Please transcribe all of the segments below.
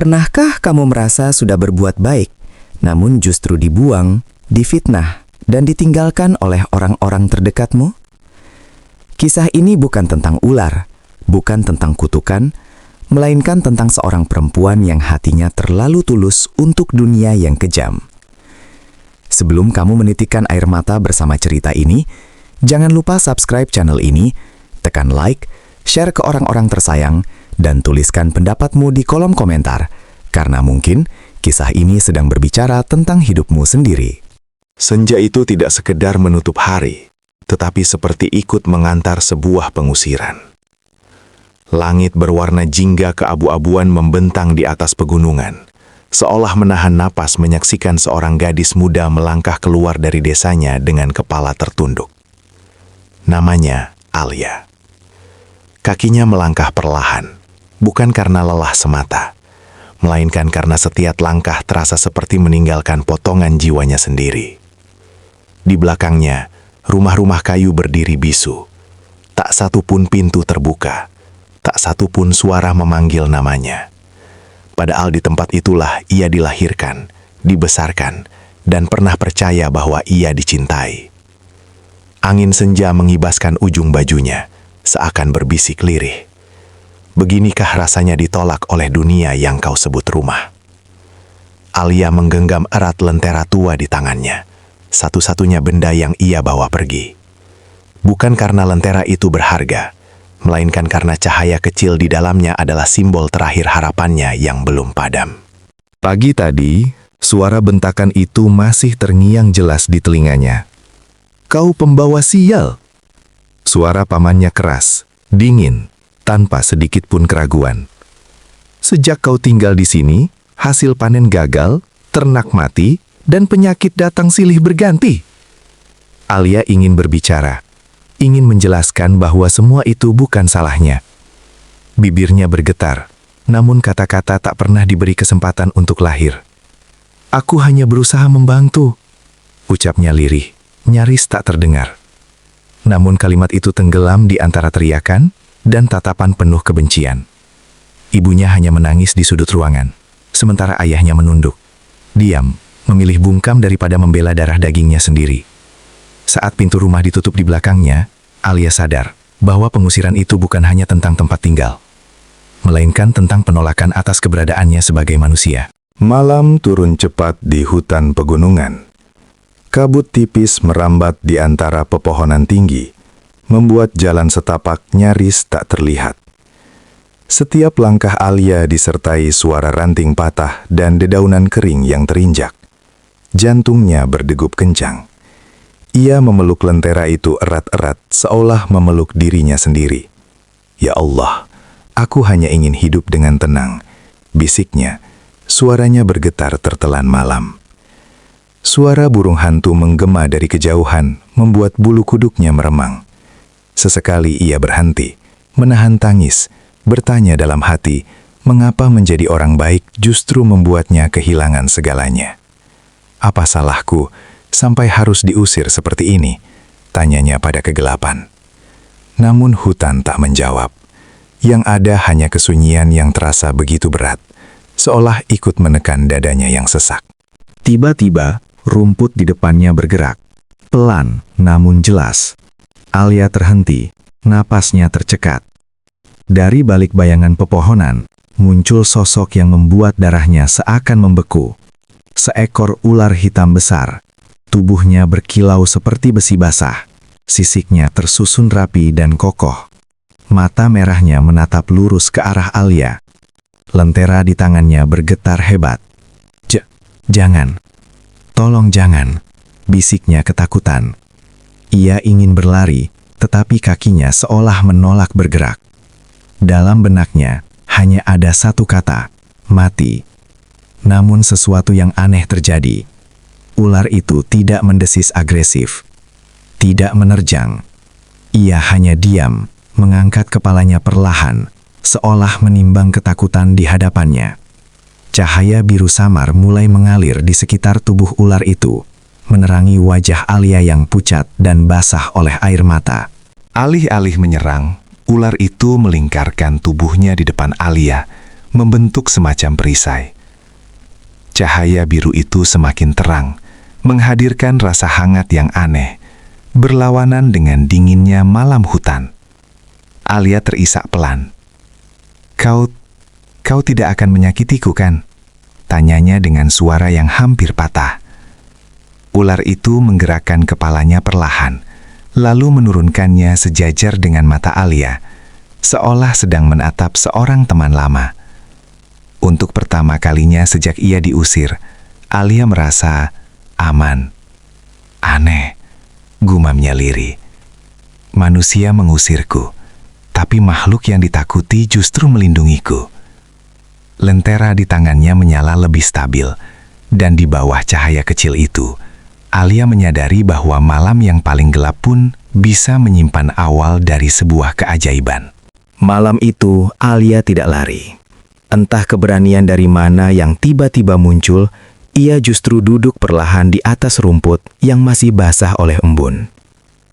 Pernahkah kamu merasa sudah berbuat baik, namun justru dibuang, difitnah, dan ditinggalkan oleh orang-orang terdekatmu? Kisah ini bukan tentang ular, bukan tentang kutukan, melainkan tentang seorang perempuan yang hatinya terlalu tulus untuk dunia yang kejam. Sebelum kamu menitikkan air mata bersama cerita ini, jangan lupa subscribe channel ini, tekan like, share ke orang-orang tersayang, dan tuliskan pendapatmu di kolom komentar, karena mungkin kisah ini sedang berbicara tentang hidupmu sendiri. Senja itu tidak sekedar menutup hari, tetapi seperti ikut mengantar sebuah pengusiran. Langit berwarna jingga keabu-abuan membentang di atas pegunungan, seolah menahan napas menyaksikan seorang gadis muda melangkah keluar dari desanya dengan kepala tertunduk. Namanya Alia. Kakinya melangkah perlahan, bukan karena lelah semata, melainkan karena setiap langkah terasa seperti meninggalkan potongan jiwanya sendiri. Di belakangnya, rumah-rumah kayu berdiri bisu. Tak satu pun pintu terbuka, tak satu pun suara memanggil namanya. Padahal di tempat itulah ia dilahirkan, dibesarkan, dan pernah percaya bahwa ia dicintai. Angin senja mengibaskan ujung bajunya, seakan berbisik lirih. Beginikah rasanya ditolak oleh dunia yang kau sebut rumah? Alia menggenggam erat lentera tua di tangannya, satu-satunya benda yang ia bawa pergi. Bukan karena lentera itu berharga, melainkan karena cahaya kecil di dalamnya adalah simbol terakhir harapannya yang belum padam. Pagi tadi, suara bentakan itu masih terngiang jelas di telinganya. "Kau pembawa sial!" Suara pamannya keras, dingin, tanpa sedikit pun keraguan. "Sejak kau tinggal di sini, hasil panen gagal, ternak mati, dan penyakit datang silih berganti." Alia ingin berbicara, ingin menjelaskan bahwa semua itu bukan salahnya. Bibirnya bergetar, namun kata-kata tak pernah diberi kesempatan untuk lahir. "Aku hanya berusaha membantu," ucapnya lirih, nyaris tak terdengar. Namun kalimat itu tenggelam di antara teriakan dan tatapan penuh kebencian. Ibunya hanya menangis di sudut ruangan, sementara ayahnya menunduk, diam, memilih bungkam daripada membela darah dagingnya sendiri. Saat pintu rumah ditutup di belakangnya, Alia sadar bahwa pengusiran itu bukan hanya tentang tempat tinggal, melainkan tentang penolakan atas keberadaannya sebagai manusia. Malam turun cepat di hutan pegunungan. Kabut tipis merambat di antara pepohonan tinggi, membuat jalan setapak nyaris tak terlihat. Setiap langkah Alia disertai suara ranting patah dan dedaunan kering yang terinjak. Jantungnya berdegup kencang. Ia memeluk lentera itu erat-erat, seolah memeluk dirinya sendiri. "Ya Allah, aku hanya ingin hidup dengan tenang," bisiknya. Suaranya bergetar tertelan malam. Suara burung hantu menggema dari kejauhan, membuat bulu kuduknya meremang. Sesekali ia berhenti, menahan tangis, bertanya dalam hati, mengapa menjadi orang baik justru membuatnya kehilangan segalanya. "Apa salahku sampai harus diusir seperti ini?" tanyanya pada kegelapan. Namun hutan tak menjawab. Yang ada hanya kesunyian yang terasa begitu berat, seolah ikut menekan dadanya yang sesak. Tiba-tiba, rumput di depannya bergerak. Pelan, namun jelas. Alia terhenti, napasnya tercekat. Dari balik bayangan pepohonan, muncul sosok yang membuat darahnya seakan membeku. Seekor ular hitam besar. Tubuhnya berkilau seperti besi basah. Sisiknya tersusun rapi dan kokoh. Mata merahnya menatap lurus ke arah Alia. Lentera di tangannya bergetar hebat. Jangan. Tolong jangan," bisiknya ketakutan. Ia ingin berlari, tetapi kakinya seolah menolak bergerak. Dalam benaknya, hanya ada satu kata, mati. Namun sesuatu yang aneh terjadi. Ular itu tidak mendesis agresif, tidak menerjang. Ia hanya diam, mengangkat kepalanya perlahan, seolah menimbang ketakutan di hadapannya. Cahaya biru samar mulai mengalir di sekitar tubuh ular itu, menerangi wajah Alia yang pucat dan basah oleh air mata. Alih-alih menyerang, ular itu melingkarkan tubuhnya di depan Alia, membentuk semacam perisai. Cahaya biru itu semakin terang, menghadirkan rasa hangat yang aneh, berlawanan dengan dinginnya malam hutan. Alia terisak pelan. Kau tidak akan menyakitiku, kan? Tanyanya dengan suara yang hampir patah. Ular itu menggerakkan kepalanya perlahan, lalu menurunkannya sejajar dengan mata Alia, seolah sedang menatap seorang teman lama. Untuk pertama kalinya sejak ia diusir, Alia merasa aman. Aneh, gumamnya lirih. Manusia mengusirku, tapi makhluk yang ditakuti justru melindungiku. Lentera di tangannya menyala lebih stabil, dan di bawah cahaya kecil itu, Alia menyadari bahwa malam yang paling gelap pun bisa menyimpan awal dari sebuah keajaiban. Malam itu, Alia tidak lari. Entah keberanian dari mana yang tiba-tiba muncul, ia justru duduk perlahan di atas rumput yang masih basah oleh embun.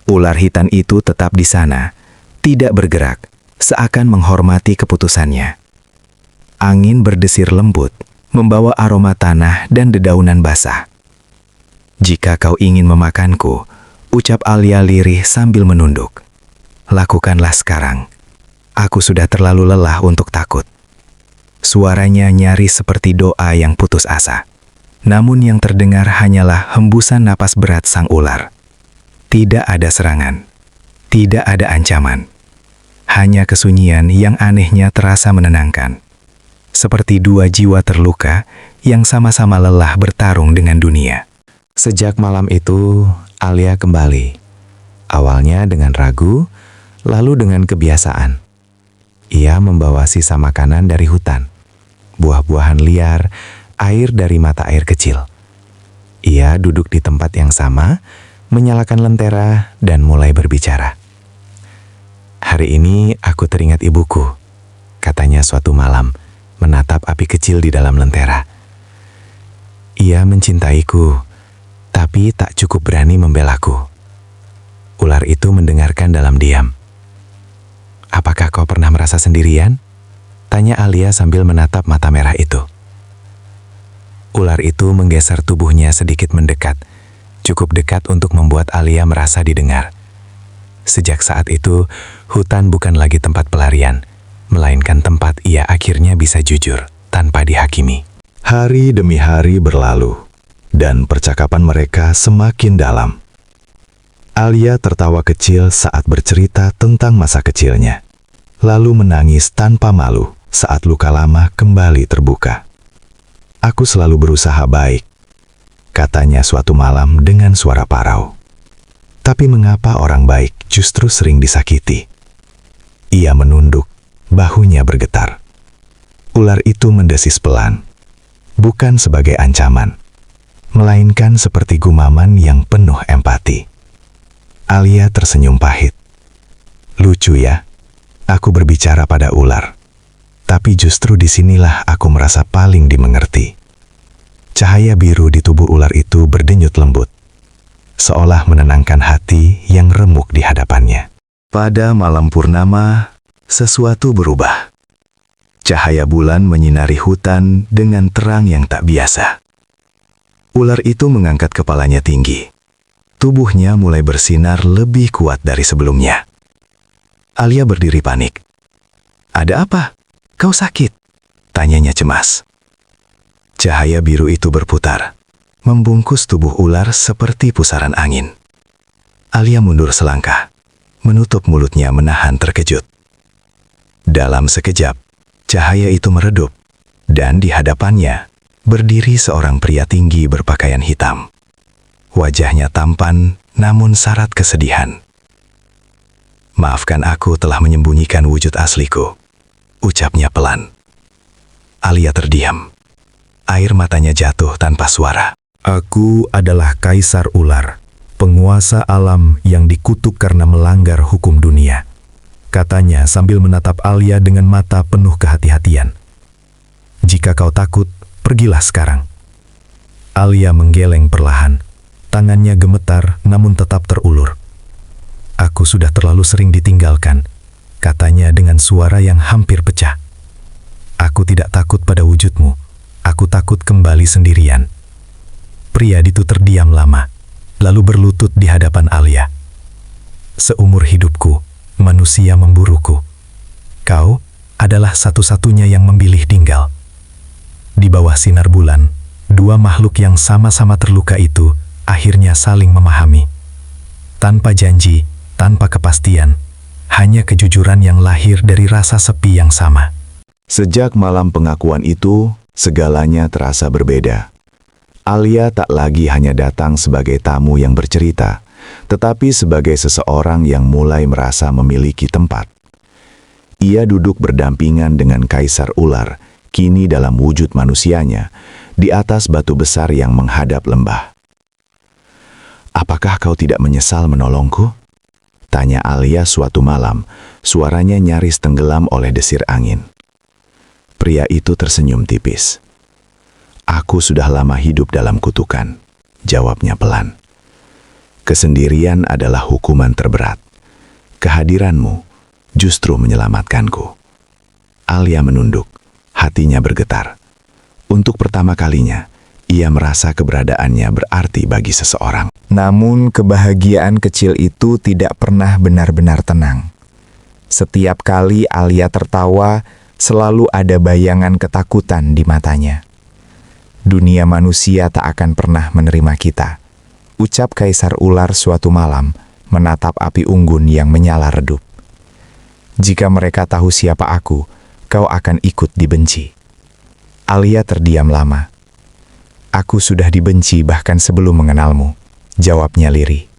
Ular hitam itu tetap di sana, tidak bergerak, seakan menghormati keputusannya. Angin berdesir lembut, membawa aroma tanah dan dedaunan basah. "Jika kau ingin memakanku," ucap Alia lirih sambil menunduk. "Lakukanlah sekarang. Aku sudah terlalu lelah untuk takut." Suaranya nyaris seperti doa yang putus asa. Namun yang terdengar hanyalah hembusan napas berat sang ular. Tidak ada serangan. Tidak ada ancaman. Hanya kesunyian yang anehnya terasa menenangkan. Seperti dua jiwa terluka yang sama-sama lelah bertarung dengan dunia. Sejak malam itu, Alia kembali. Awalnya dengan ragu, lalu dengan kebiasaan. Ia membawa sisa makanan dari hutan, buah-buahan liar, air dari mata air kecil. Ia duduk di tempat yang sama, menyalakan lentera, dan mulai berbicara. "Hari ini aku teringat ibuku," katanya suatu malam, menatap api kecil di dalam lentera. "Ia mencintaiku, tapi tak cukup berani membelaku." Ular itu mendengarkan dalam diam. "Apakah kau pernah merasa sendirian?" tanya Alia sambil menatap mata merah itu. Ular itu menggeser tubuhnya sedikit mendekat, cukup dekat untuk membuat Alia merasa didengar. Sejak saat itu, hutan bukan lagi tempat pelarian, melainkan tempat ia akhirnya bisa jujur tanpa dihakimi. Hari demi hari berlalu, dan percakapan mereka semakin dalam. Alia tertawa kecil saat bercerita tentang masa kecilnya, lalu menangis tanpa malu saat luka lama kembali terbuka. "Aku selalu berusaha baik," katanya suatu malam dengan suara parau. "Tapi mengapa orang baik justru sering disakiti?" Ia menunduk, bahunya bergetar. Ular itu mendesis pelan, bukan sebagai ancaman, melainkan seperti gumaman yang penuh empati. Alia tersenyum pahit. "Lucu ya, aku berbicara pada ular. Tapi justru disinilah aku merasa paling dimengerti." Cahaya biru di tubuh ular itu berdenyut lembut, seolah menenangkan hati yang remuk di hadapannya. Pada malam purnama, sesuatu berubah. Cahaya bulan menyinari hutan dengan terang yang tak biasa. Ular itu mengangkat kepalanya tinggi. Tubuhnya mulai bersinar lebih kuat dari sebelumnya. Alia berdiri panik. "Ada apa? Kau sakit?" tanyanya cemas. Cahaya biru itu berputar, membungkus tubuh ular seperti pusaran angin. Alia mundur selangkah, menutup mulutnya menahan terkejut. Dalam sekejap, cahaya itu meredup, dan di hadapannya berdiri seorang pria tinggi berpakaian hitam. Wajahnya tampan, namun syarat kesedihan. "Maafkan aku telah menyembunyikan wujud asliku," ucapnya pelan. Alia terdiam. Air matanya jatuh tanpa suara. Aku adalah Kaisar Ular, penguasa alam yang dikutuk karena melanggar hukum dunia, katanya sambil menatap Alia dengan mata penuh kehati-hatian. "Jika kau takut, pergilah sekarang." Alia menggeleng perlahan. Tangannya gemetar namun tetap terulur. "Aku sudah terlalu sering ditinggalkan," katanya dengan suara yang hampir pecah. Aku tidak takut pada wujudmu. Aku takut kembali sendirian. Pria itu terdiam lama, lalu berlutut di hadapan Alia. Seumur hidupku, manusia memburuku. Kau adalah satu-satunya yang memilih tinggal. Di bawah sinar bulan, dua makhluk yang sama-sama terluka itu akhirnya saling memahami. Tanpa janji, tanpa kepastian, hanya kejujuran yang lahir dari rasa sepi yang sama. Sejak malam pengakuan itu, segalanya terasa berbeda. Alia tak lagi hanya datang sebagai tamu yang bercerita, tetapi sebagai seseorang yang mulai merasa memiliki tempat. Ia duduk berdampingan dengan Kaisar Ular, kini dalam wujud manusianya, di atas batu besar yang menghadap lembah. "Apakah kau tidak menyesal menolongku?" tanya Alia suatu malam, suaranya nyaris tenggelam oleh desir angin. Pria itu tersenyum tipis. "Aku sudah lama hidup dalam kutukan," jawabnya pelan. "Kesendirian adalah hukuman terberat. Kehadiranmu justru menyelamatkanku." Alia menunduk, hatinya bergetar. Untuk pertama kalinya, ia merasa keberadaannya berarti bagi seseorang. Namun kebahagiaan kecil itu tidak pernah benar-benar tenang. Setiap kali Alia tertawa, selalu ada bayangan ketakutan di matanya. "Dunia manusia tak akan pernah menerima kita," ucap Kaisar Ular suatu malam, menatap api unggun yang menyala redup. "Jika mereka tahu siapa aku, kau akan ikut dibenci." Alia terdiam lama. "Aku sudah dibenci bahkan sebelum mengenalmu," jawabnya lirih.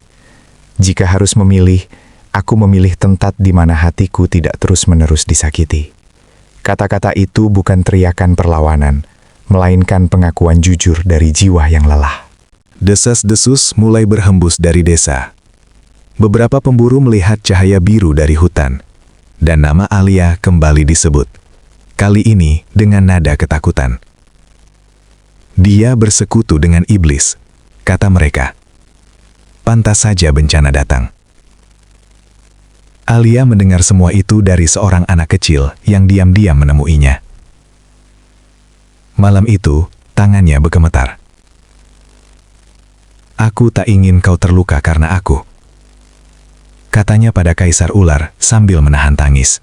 "Jika harus memilih, aku memilih tempat di mana hatiku tidak terus-menerus disakiti." Kata-kata itu bukan teriakan perlawanan, melainkan pengakuan jujur dari jiwa yang lelah. Desas-desus mulai berhembus dari desa. Beberapa pemburu melihat cahaya biru dari hutan, dan nama Alia kembali disebut. Kali ini dengan nada ketakutan. "Dia bersekutu dengan iblis," kata mereka. "Pantas saja bencana datang." Alia mendengar semua itu dari seorang anak kecil yang diam-diam menemuinya. Malam itu, tangannya bergemetar. "Aku tak ingin kau terluka karena aku," katanya pada Kaisar Ular sambil menahan tangis.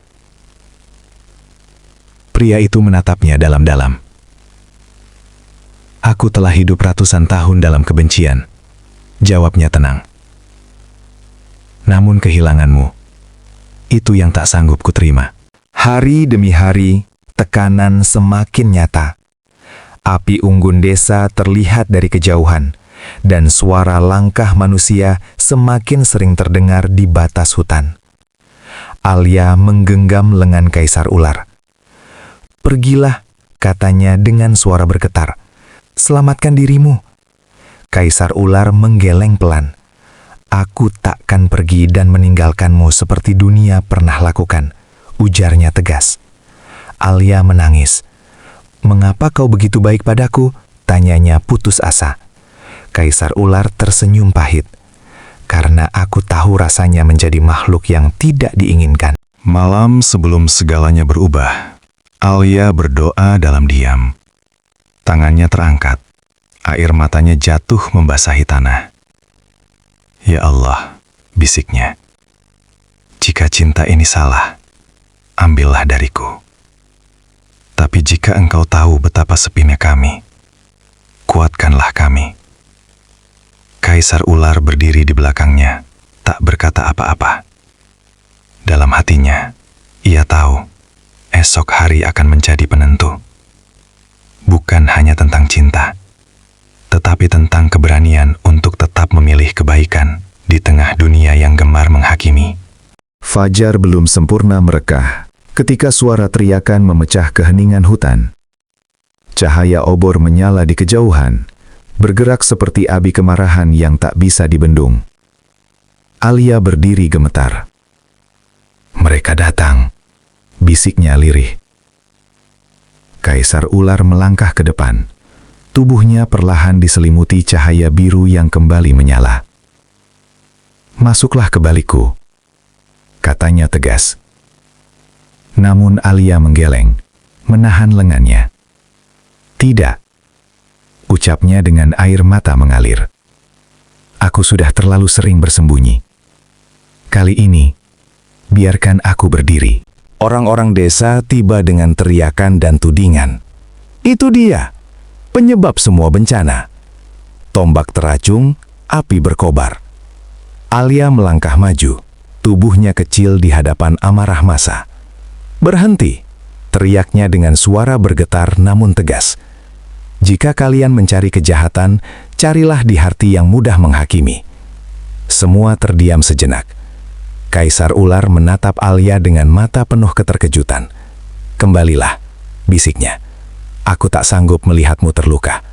Pria itu menatapnya dalam-dalam. "Aku telah hidup ratusan tahun dalam kebencian," jawabnya tenang. "Namun kehilanganmu, itu yang tak sanggup kuterima." Hari demi hari, tekanan semakin nyata. Api unggun desa terlihat dari kejauhan, dan suara langkah manusia semakin sering terdengar di batas hutan. Alia menggenggam lengan Kaisar Ular. "Pergilah," katanya dengan suara bergetar. "Selamatkan dirimu." Kaisar Ular menggeleng pelan. "Aku takkan pergi dan meninggalkanmu seperti dunia pernah lakukan," ujarnya tegas. Alia menangis. "Mengapa kau begitu baik padaku?" tanyanya putus asa. Kaisar Ular tersenyum pahit. "Karena aku tahu rasanya menjadi makhluk yang tidak diinginkan." Malam sebelum segalanya berubah, Alia berdoa dalam diam. Tangannya terangkat, air matanya jatuh membasahi tanah. "Ya Allah," bisiknya, "jika cinta ini salah, ambillah dariku. Tapi jika engkau tahu betapa sepinya kami, kuatkanlah kami." Kaisar Ular berdiri di belakangnya, tak berkata apa-apa. Dalam hatinya, ia tahu esok hari akan menjadi penentu. Bukan hanya tentang cinta, tetapi tentang keberanian untuk tetap memilih kebaikan di tengah dunia yang gemar menghakimi. Fajar belum sempurna merekah ketika suara teriakan memecah keheningan hutan. Cahaya obor menyala di kejauhan, bergerak seperti api kemarahan yang tak bisa dibendung. Alia berdiri gemetar. "Mereka datang," bisiknya lirih. Kaisar Ular melangkah ke depan. Tubuhnya perlahan diselimuti cahaya biru yang kembali menyala. "Masuklah ke baliku," katanya tegas. Namun Alia menggeleng, menahan lengannya. "Tidak," ucapnya dengan air mata mengalir. "Aku sudah terlalu sering bersembunyi. Kali ini, biarkan aku berdiri." Orang-orang desa tiba dengan teriakan dan tudingan. Itu dia, penyebab semua bencana. Tombak teracung, api berkobar. Alia melangkah maju, tubuhnya kecil di hadapan amarah massa. "Berhenti!" teriaknya dengan suara bergetar namun tegas. "Jika kalian mencari kejahatan, carilah di hati yang mudah menghakimi." Semua terdiam sejenak. Kaisar Ular menatap Alia dengan mata penuh keterkejutan. "Kembalilah," bisiknya. "Aku tak sanggup melihatmu terluka."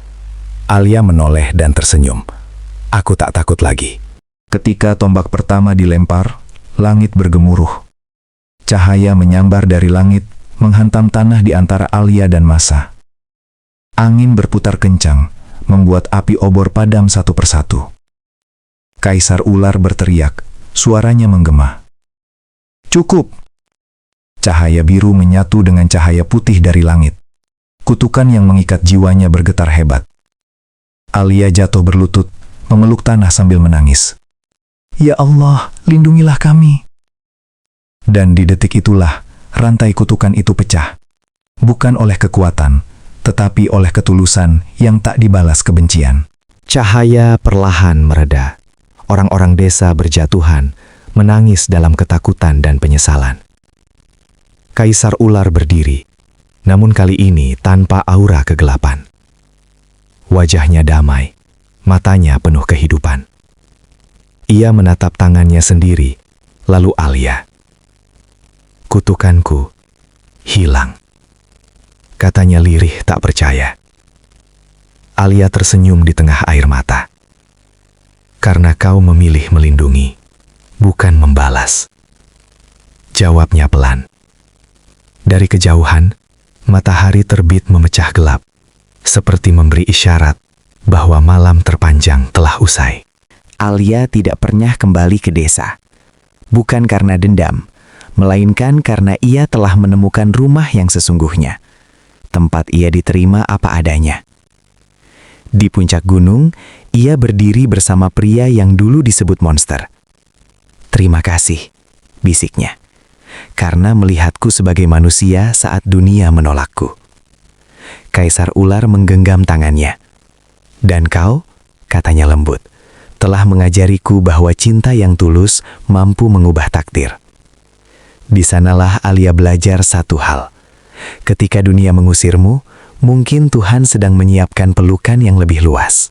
Alia menoleh dan tersenyum. "Aku tak takut lagi." Ketika tombak pertama dilempar, langit bergemuruh. Cahaya menyambar dari langit, menghantam tanah di antara Alia dan massa. Angin berputar kencang, membuat api obor padam satu persatu. Kaisar Ular berteriak, suaranya menggema. "Cukup!" Cahaya biru menyatu dengan cahaya putih dari langit. Kutukan yang mengikat jiwanya bergetar hebat. Alia jatuh berlutut, memeluk tanah sambil menangis. "Ya Allah, lindungilah kami." Dan di detik itulah, rantai kutukan itu pecah. Bukan oleh kekuatan, tetapi oleh ketulusan yang tak dibalas kebencian. Cahaya perlahan mereda. Orang-orang desa berjatuhan, menangis dalam ketakutan dan penyesalan. Kaisar Ular berdiri, namun kali ini tanpa aura kegelapan. Wajahnya damai, matanya penuh kehidupan. Ia menatap tangannya sendiri, lalu Alia. "Kutukanku hilang," katanya lirih tak percaya. Alia tersenyum di tengah air mata. "Karena kau memilih melindungi, bukan membalas," jawabnya pelan. Dari kejauhan, matahari terbit memecah gelap, seperti memberi isyarat bahwa malam terpanjang telah usai. Alia tidak pernah kembali ke desa. Bukan karena dendam, melainkan karena ia telah menemukan rumah yang sesungguhnya. Tempat ia diterima apa adanya. Di puncak gunung, ia berdiri bersama pria yang dulu disebut monster. "Terima kasih," bisiknya, "karena melihatku sebagai manusia saat dunia menolakku." Kaisar Ular menggenggam tangannya. "Dan kau," katanya lembut, "telah mengajariku bahwa cinta yang tulus mampu mengubah takdir." Di sanalah Alia belajar satu hal. Ketika dunia mengusirmu, mungkin Tuhan sedang menyiapkan pelukan yang lebih luas.